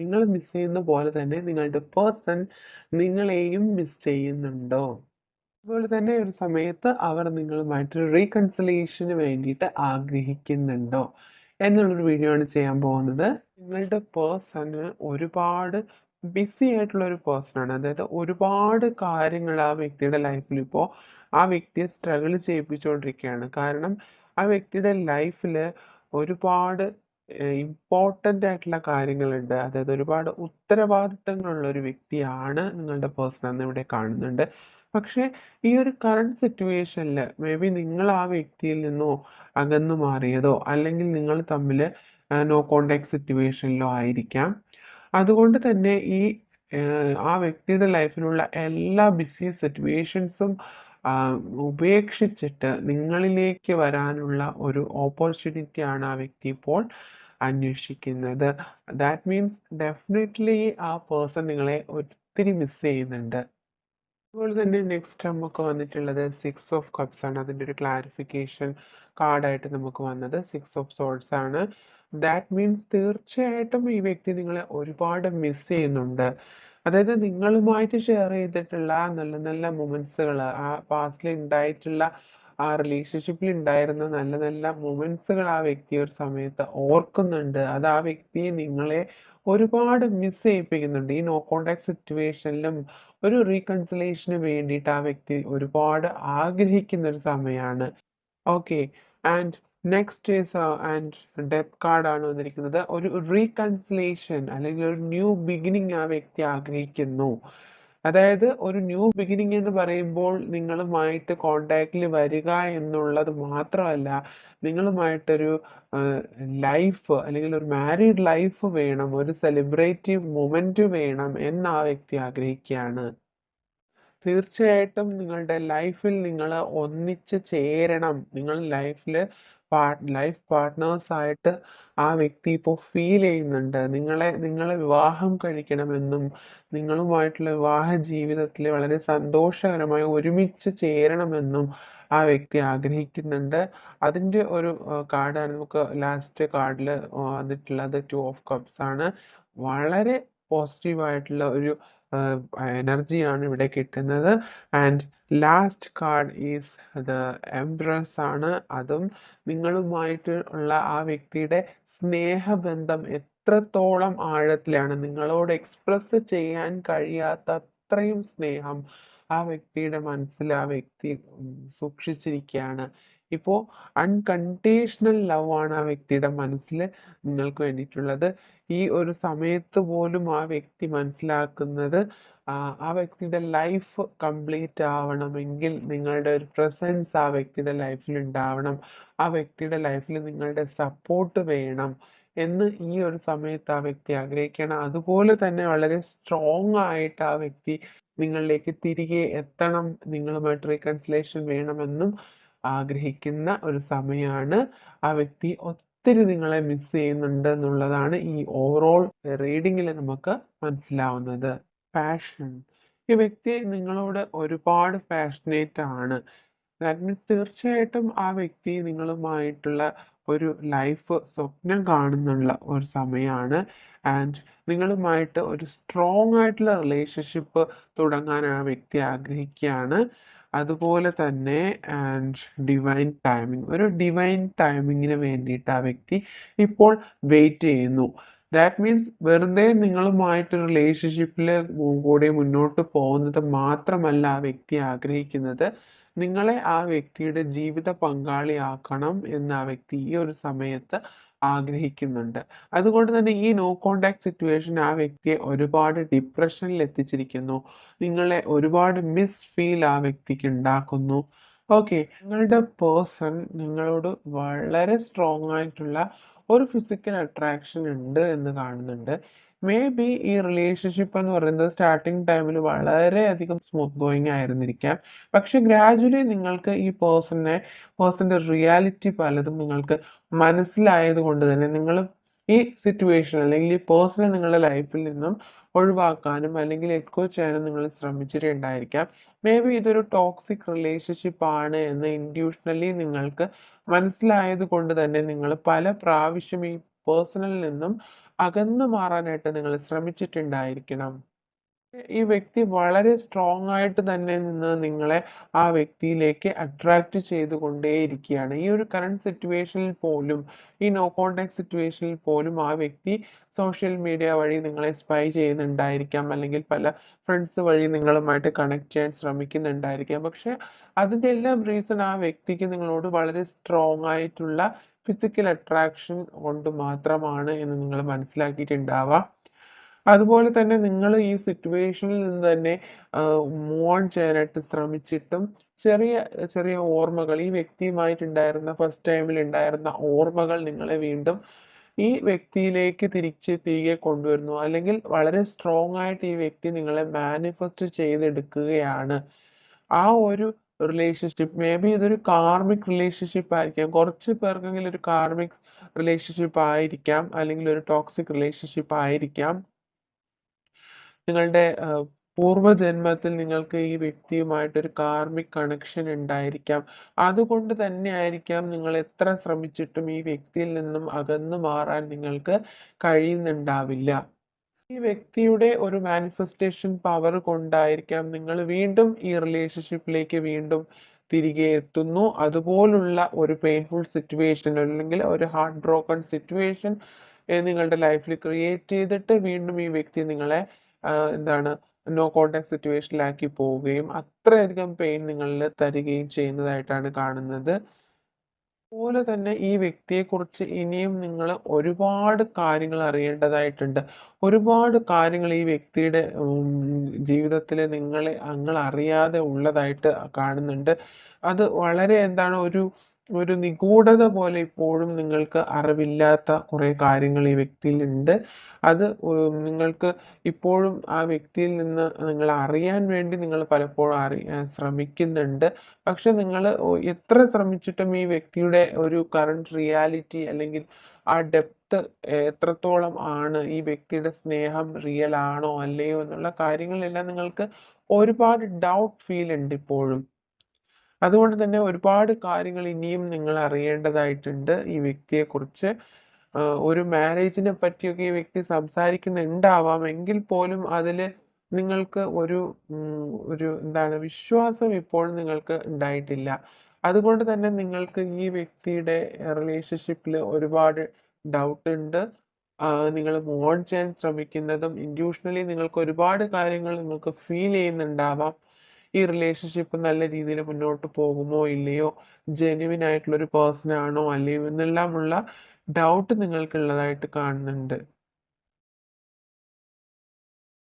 നിങ്ങൾ മിസ് ചെയ്യുന്ന പോലെ തന്നെ നിങ്ങളുടെ പേഴ്സൺ നിങ്ങളെയും മിസ് ചെയ്യുന്നുണ്ടോ? അതുപോലെ തന്നെ ഒരു സമയത്ത് അവർ നിങ്ങളുമായിട്ട് റീകൺസിലിയേഷന് വേണ്ടിയിട്ട് ആഗ്രഹിക്കുന്നുണ്ടോ? എന്നുള്ളൊരു വീഡിയോ ആണ് ചെയ്യാൻ പോകുന്നത്. നിങ്ങളുടെ പേഴ്സണ് ഒരുപാട് ബിസി ആയിട്ടുള്ള ഒരു പേഴ്സണാണ്. അതായത് ഒരുപാട് കാര്യങ്ങൾ ആ വ്യക്തിയുടെ ലൈഫിൽ ഇപ്പോൾ ആ വ്യക്തിയെ സ്ട്രഗിൾ ചെയ്യിപ്പിച്ചുകൊണ്ടിരിക്കുകയാണ്. കാരണം ആ വ്യക്തിയുടെ ലൈഫിൽ ഒരുപാട് ഇമ്പോർട്ടൻ്റ് ആയിട്ടുള്ള കാര്യങ്ങളുണ്ട്. അതായത് ഒരുപാട് ഉത്തരവാദിത്തങ്ങളുള്ള ഒരു വ്യക്തിയാണ് നിങ്ങളുടെ പേഴ്സൺ എന്ന് ഇവിടെ കാണുന്നുണ്ട്. പക്ഷേ ഈ ഒരു കറന്റ് സിറ്റുവേഷനിൽ മേ ബി നിങ്ങൾ ആ വ്യക്തിയിൽ നിന്നോ അകന്നു മാറിയതോ അല്ലെങ്കിൽ നിങ്ങൾ തമ്മിൽ നോ കോണ്ടാക്ട് സിറ്റുവേഷനിലോ ആയിരിക്കാം. അതുകൊണ്ട് തന്നെ ഈ ആ വ്യക്തിയുടെ ലൈഫിലുള്ള എല്ലാ ബിസി സിറ്റുവേഷൻസും ഉപേക്ഷിച്ചിട്ട് നിങ്ങളിലേക്ക് വരാനുള്ള ഒരു ഓപ്പർച്യൂണിറ്റിയാണ് ആ വ്യക്തി ഇപ്പോൾ അന്വേഷിക്കുന്നത്. ദാറ്റ് മീൻസ് ഡെഫിനറ്റ്ലി ആ പേഴ്സൺ നിങ്ങളെ ഒത്തിരി മിസ് ചെയ്യുന്നുണ്ട്. അതുപോലെ തന്നെ നെക്സ്റ്റ് നമുക്ക് വന്നിട്ടുള്ളത് 6 ഓഫ് കപ്സ് ആണ്. അതിൻ്റെ ഒരു ക്ലാരിഫിക്കേഷൻ കാർഡായിട്ട് നമുക്ക് വന്നത് 6 ഓഫ് സോർഡ്സ് ആണ്. ദാറ്റ് മീൻസ് തീർച്ചയായിട്ടും ഈ വ്യക്തി നിങ്ങളെ ഒരുപാട് മിസ് ചെയ്യുന്നുണ്ട്. അതായത് നിങ്ങളുമായിട്ട് ഷെയർ ചെയ്തിട്ടുള്ള നല്ല നല്ല മൊമെന്റ്സുകൾ, ആ പാസ്റ്റിൽ ഉണ്ടായിട്ടുള്ള ആ റിലേഷൻഷിപ്പിൽ ഉണ്ടായിരുന്ന നല്ല നല്ല മൊമെന്റ്സുകൾ ആ വ്യക്തി ഒരു സമയത്ത് ഓർക്കുന്നുണ്ട്. അത് ആ വ്യക്തിയെ നിങ്ങളെ ഒരുപാട് മിസ് ചെയ്യിപ്പിക്കുന്നുണ്ട്. ഈ നോ കോണ്ടാക്ട് സിറ്റുവേഷനിലും ഒരു റീകൺസിലേഷന് വേണ്ടിയിട്ട് ആ വ്യക്തി ഒരുപാട് ആഗ്രഹിക്കുന്ന ഒരു സമയമാണ്. Okay. And next is death കാർഡാണ് വന്നിരിക്കുന്നത്. ഒരു റീകൺസിലേഷൻ അല്ലെങ്കിൽ ഒരു ന്യൂ ബിഗിനിങ് ആ വ്യക്തി ആഗ്രഹിക്കുന്നു. അതായത് ഒരു ന്യൂ ബിഗിനിങ് എന്ന് പറയുമ്പോൾ നിങ്ങളുമായിട്ട് കോണ്ടാക്റ്റിൽ വരിക എന്നുള്ളത് മാത്രമല്ല, നിങ്ങളുമായിട്ടൊരു ലൈഫ് അല്ലെങ്കിൽ ഒരു മാരീഡ് ലൈഫ് വേണം, ഒരു സെലിബ്രേറ്റീവ് മൊമെന്റ് വേണം എന്ന് ആ വ്യക്തി ആഗ്രഹിക്കുകയാണ്. തീർച്ചയായിട്ടും നിങ്ങളുടെ ലൈഫിൽ നിങ്ങൾ ഒന്നിച്ച് ചേരണം. നിങ്ങൾ ലൈഫ് പാർട്ട്നേഴ്സായിട്ട് ആ വ്യക്തി ഇപ്പോൾ ഫീൽ ചെയ്യുന്നുണ്ട്. നിങ്ങളെ വിവാഹം കഴിക്കണമെന്നും നിങ്ങളുമായിട്ടുള്ള വിവാഹ ജീവിതത്തിൽ വളരെ സന്തോഷകരമായി ഒരുമിച്ച് ചേരണമെന്നും ആ വ്യക്തി ആഗ്രഹിക്കുന്നുണ്ട്. അതിൻ്റെ ഒരു കാർഡാണ് നമുക്ക് ലാസ്റ്റ് കാർഡിൽ വന്നിട്ടുള്ളത് 2 ഓഫ് കപ്സ് ആണ്. വളരെ പോസിറ്റീവായിട്ടുള്ള ഒരു എനർജിയാണ് ഇവിടെ കിട്ടുന്നത്. And last card is the empress ആണ്. അതും നിങ്ങളുമായിട്ട് ഉള്ള ആ വ്യക്തിയുടെ സ്നേഹബന്ധം എത്രത്തോളം ആഴത്തിലാണ്, നിങ്ങളോട് എക്സ്പ്രസ് ചെയ്യാൻ കഴിയാത്ത അത്രയും സ്നേഹം ആ വ്യക്തിയുടെ മനസ്സിൽ ആ വ്യക്തി സൂക്ഷിച്ചിരിക്കുകയാണ്. ഇപ്പോൾ അൺകണ്ടീഷണൽ ലവ് ആണ് ആ വ്യക്തിയുടെ മനസ്സിൽ നിങ്ങൾക്ക് വേണ്ടിയിട്ടുള്ളത്. ഈ ഒരു സമയത്ത് പോലും ആ വ്യക്തി മനസ്സിലാക്കുന്നത് ആ വ്യക്തിയുടെ ലൈഫ് കംപ്ലീറ്റ് ആവണമെങ്കിൽ നിങ്ങളുടെ ഒരു പ്രസൻസ് ആ വ്യക്തിയുടെ ലൈഫിൽ ഉണ്ടാവണം. ആ വ്യക്തിയുടെ ലൈഫിൽ നിങ്ങളുടെ സപ്പോർട്ട് വേണം എന്ന് ഈ ഒരു സമയത്ത് ആ വ്യക്തി ആഗ്രഹിക്കണം. അതുപോലെ തന്നെ വളരെ സ്ട്രോങ് ആയിട്ട് ആ വ്യക്തി നിങ്ങളിലേക്ക് തിരികെ എത്തണം, നിങ്ങളുമായിട്ട് റീകൺസിലേഷൻ വേണമെന്നും ആഗ്രഹിക്കുന്ന ഒരു സമയമാണ്. ആ വ്യക്തി ഒത്തിരി നിങ്ങളെ മിസ് ചെയ്യുന്നുണ്ട് എന്നുള്ളതാണ് ഈ ഓവറോൾ റീഡിങ്ങിൽ നമുക്ക് മനസ്സിലാവുന്നത്. പാഷൻ, ഈ വ്യക്തി നിങ്ങളോട് ഒരുപാട് പാഷനേറ്റ് ആണ്. ദാറ്റ് മീൻസ് തീർച്ചയായിട്ടും ആ വ്യക്തി നിങ്ങളുമായിട്ടുള്ള ഒരു ലൈഫ് സ്വപ്നം കാണുന്നുള്ള ഒരു സമയമാണ്. ആൻഡ് നിങ്ങളുമായിട്ട് ഒരു സ്ട്രോങ് ആയിട്ടുള്ള റിലേഷൻഷിപ്പ് തുടങ്ങാൻ ആ വ്യക്തി ആഗ്രഹിക്കുകയാണ്. അതുപോലെ തന്നെ ഡിവൈൻ ടൈമിംഗ്, ഒരു ഡിവൈൻ ടൈമിങ്ങിന് വേണ്ടിയിട്ട് ആ വ്യക്തി ഇപ്പോൾ വെയിറ്റ് ചെയ്യുന്നു. ദാറ്റ് മീൻസ് വെറുതെ നിങ്ങളുമായിട്ട് റിലേഷൻഷിപ്പിൽ കൂടെ മുന്നോട്ട് പോകുന്നത് മാത്രമല്ല ആ വ്യക്തി ആഗ്രഹിക്കുന്നത്, നിങ്ങളെ ആ വ്യക്തിയുടെ ജീവിത പങ്കാളിയാക്കണം എന്ന് ആ വ്യക്തി ഈ ഒരു സമയത്ത് ആഗ്രഹിക്കുന്നുണ്ട്. അതുകൊണ്ട് തന്നെ ഈ നോ കോണ്ടാക്ട് സിറ്റുവേഷൻ ആ വ്യക്തിയെ ഒരുപാട് ഡിപ്രഷനിൽ എത്തിച്ചിരിക്കുന്നു. നിങ്ങളെ ഒരുപാട് മിസ് ഫീൽ ആ വ്യക്തിക്ക് ഉണ്ടാക്കുന്നു. ഓക്കെ. നിങ്ങളുടെ പേഴ്സൺ നിങ്ങളോട് വളരെ സ്ട്രോങ് ആയിട്ടുള്ള ഒരു ഫിസിക്കൽ അട്രാക്ഷൻ ഉണ്ട് എന്ന് കാണുന്നുണ്ട്. മേ ബി ഈ റിലേഷൻഷിപ്പ് എന്ന് പറയുന്നത് സ്റ്റാർട്ടിങ് ടൈമിൽ വളരെയധികം സ്മൂത്ത് ഗോയിങ് ആയിരുന്നിരിക്കാം. പക്ഷെ ഗ്രാജുവലി നിങ്ങൾക്ക് ഈ പേഴ്സന്റെ റിയാലിറ്റി പലതും നിങ്ങൾക്ക് മനസ്സിലായത് കൊണ്ട് തന്നെ നിങ്ങൾ ഈ സിറ്റുവേഷൻ അല്ലെങ്കിൽ ഈ പേഴ്സണെ നിങ്ങളുടെ ലൈഫിൽ നിന്നും ഒഴിവാക്കാനും അല്ലെങ്കിൽ ലെറ്റ് ഗോ ചെയ്യാനും നിങ്ങൾ ശ്രമിച്ചിട്ടുണ്ടായിരിക്കാം. മേ ബി ഇതൊരു ടോക്സിക് റിലേഷൻഷിപ്പ് ആണ് എന്ന് ഇൻഡ്യൂഷണലി നിങ്ങൾക്ക് മനസ്സിലായത് കൊണ്ട് തന്നെ നിങ്ങൾ പല പ്രാവശ്യം ഈ പേഴ്സണിൽ നിന്നും അകന്നു മാറാനായിട്ട് നിങ്ങൾ ശ്രമിച്ചിട്ടുണ്ടായിരിക്കണം. ഈ വ്യക്തി വളരെ സ്ട്രോങ് ആയിട്ട് തന്നെ നിന്ന് നിങ്ങളെ ആ വ്യക്തിയിലേക്ക് അട്രാക്റ്റ് ചെയ്തുകൊണ്ടേയിരിക്കുകയാണ്. ഈ ഒരു കറന്റ് സിറ്റുവേഷനിൽ പോലും, ഈ നോ കോൺടാക്ട് സിറ്റുവേഷനിൽ പോലും ആ വ്യക്തി സോഷ്യൽ മീഡിയ വഴി നിങ്ങളെ സ്പൈ ചെയ്യുന്നുണ്ടായിരിക്കാം, അല്ലെങ്കിൽ പല ഫ്രണ്ട്സ് വഴി നിങ്ങളുമായിട്ട് കണക്ട് ചെയ്യാൻ ശ്രമിക്കുന്നുണ്ടായിരിക്കാം. പക്ഷെ അതിൻ്റെ എല്ലാം റീസൺ ആ വ്യക്തിക്ക് നിങ്ങളോട് വളരെ സ്ട്രോങ് ആയിട്ടുള്ള ഫിസിക്കൽ അട്രാക്ഷൻ കൊണ്ട് മാത്രമാണ് എന്ന് നിങ്ങൾ മനസ്സിലാക്കിയിട്ടുണ്ടാവാം. അതുപോലെ തന്നെ നിങ്ങൾ ഈ സിറ്റുവേഷനിൽ നിന്ന് തന്നെ മൂവ് ഓൺ ചെയ്യാനായിട്ട് ശ്രമിച്ചിട്ടും ചെറിയ ചെറിയ ഓർമ്മകൾ, ഈ വ്യക്തിയുമായിട്ടുണ്ടായിരുന്ന ഫസ്റ്റ് ടൈമിൽ ഉണ്ടായിരുന്ന ഓർമ്മകൾ നിങ്ങളെ വീണ്ടും ഈ വ്യക്തിയിലേക്ക് തിരികെ കൊണ്ടുവരുന്നു, അല്ലെങ്കിൽ വളരെ സ്ട്രോങ് ആയിട്ട് ഈ വ്യക്തി നിങ്ങളെ മാനിഫെസ്റ്റ് ചെയ്തെടുക്കുകയാണ്. ആ ഒരു റിലേഷൻഷിപ്പ്, മേ ബി ഇതൊരു കാർമിക് റിലേഷൻഷിപ്പ് ആയിരിക്കാം, കുറച്ച് പേർക്കെങ്കിലും ഒരു കാർമിക് റിലേഷൻഷിപ്പ് ആയിരിക്കാം, അല്ലെങ്കിൽ ഒരു ടോക്സിക് റിലേഷൻഷിപ്പ് ആയിരിക്കാം. നിങ്ങളുടെ പൂർവ്വജന്മത്തിൽ നിങ്ങൾക്ക് ഈ വ്യക്തിയുമായിട്ടൊരു കാർമിക് കണക്ഷൻ ഉണ്ടായിരിക്കാം. അതുകൊണ്ട് തന്നെയായിരിക്കാം നിങ്ങൾ എത്ര ശ്രമിച്ചിട്ടും ഈ വ്യക്തിയിൽ നിന്നും അകന്നു മാറാൻ നിങ്ങൾക്ക് കഴിയുന്നുണ്ടാവില്ല. ഈ വ്യക്തിയുടെ ഒരു മാനിഫെസ്റ്റേഷൻ പവർ കൊണ്ടായിരിക്കാം നിങ്ങൾ വീണ്ടും ഈ റിലേഷൻഷിപ്പിലേക്ക് വീണ്ടും തിരികെ എത്തുന്നു. അതുപോലുള്ള ഒരു പെയിൻഫുൾ സിറ്റുവേഷൻ, അല്ലെങ്കിൽ ഒരു ഹാർട്ട് ബ്രോക്കൺ സിറ്റുവേഷൻ നിങ്ങളുടെ ലൈഫിൽ ക്രിയേറ്റ് ചെയ്തിട്ട് വീണ്ടും ഈ വ്യക്തി നിങ്ങളെ എന്താണ് നോ കോൺടാക്ട് സിറ്റുവേഷനിലാക്കി പോവുകയും അത്രയധികം പെയിൻ നിങ്ങളിൽ തരികയും ചെയ്യുന്നതായിട്ടാണ് കാണുന്നത്. അതുപോലെ തന്നെ ഈ വ്യക്തിയെക്കുറിച്ച് ഇനിയും നിങ്ങൾ ഒരുപാട് കാര്യങ്ങൾ അറിയേണ്ടതായിട്ടുണ്ട്. ഒരുപാട് കാര്യങ്ങൾ ഈ വ്യക്തിയുടെ ജീവിതത്തിൽ നിങ്ങൾ അറിയാതെ ഉള്ളതായിട്ട് കാണുന്നുണ്ട്. അത് വളരെ എന്താണ് ഒരു നിഗൂഢത പോലെ ഇപ്പോഴും നിങ്ങൾക്ക് അറിവില്ലാത്ത കുറേ കാര്യങ്ങൾ ഈ വ്യക്തിയിൽ ഉണ്ട്. അത് നിങ്ങൾക്ക് ഇപ്പോഴും ആ വ്യക്തിയിൽ നിന്ന് നിങ്ങൾ അറിയാൻ വേണ്ടി നിങ്ങൾ പലപ്പോഴും ശ്രമിക്കുന്നുണ്ട്. പക്ഷെ നിങ്ങൾ എത്ര ശ്രമിച്ചിട്ടും ഈ വ്യക്തിയുടെ ഒരു കറന്റ് റിയാലിറ്റി, അല്ലെങ്കിൽ ആ ഡെപ്ത് എത്രത്തോളം ആണ്, ഈ വ്യക്തിയുടെ സ്നേഹം റിയൽ ആണോ അല്ലയോ എന്നുള്ള കാര്യങ്ങളെല്ലാം നിങ്ങൾക്ക് ഒരുപാട് ഡൗട്ട് ഫീൽ ഉണ്ട് ഇപ്പോഴും. അതുകൊണ്ട് തന്നെ ഒരുപാട് കാര്യങ്ങൾ ഇനിയും നിങ്ങൾ അറിയേണ്ടതായിട്ടുണ്ട് ഈ വ്യക്തിയെക്കുറിച്ച്. ഒരു മാരേജിനെ പറ്റിയൊക്കെ ഈ വ്യക്തി സംസാരിക്കുന്നുണ്ടാവാം, എങ്കിൽ പോലും അതിൽ നിങ്ങൾക്ക് ഒരു എന്താണ് വിശ്വാസം ഇപ്പോഴും നിങ്ങൾക്ക് ഉണ്ടായിട്ടില്ല. അതുകൊണ്ട് തന്നെ നിങ്ങൾക്ക് ഈ വ്യക്തിയുടെ റിലേഷൻഷിപ്പിൽ ഒരുപാട് ഡൗട്ട് ഉണ്ട്. നിങ്ങൾ മൂവ് ഓൺ ചെയ്യാൻ ശ്രമിക്കുന്നതും ഇൻഡ്യൂഷണലി നിങ്ങൾക്ക് ഒരുപാട് കാര്യങ്ങൾ നിങ്ങൾക്ക് ഫീൽ ചെയ്യുന്നുണ്ടാവാം. ഈ റിലേഷൻഷിപ്പ് നല്ല രീതിയിൽ മുന്നോട്ട് പോകുമോ ഇല്ലയോ, ജെന്യുവിൻ ആയിട്ടുള്ള ഒരു പേഴ്സൺ ആണോ അല്ലയോ എന്നെല്ലാമുള്ള ഡൗട്ട് നിങ്ങൾക്കുള്ളതായിട്ട് കാണുന്നുണ്ട്.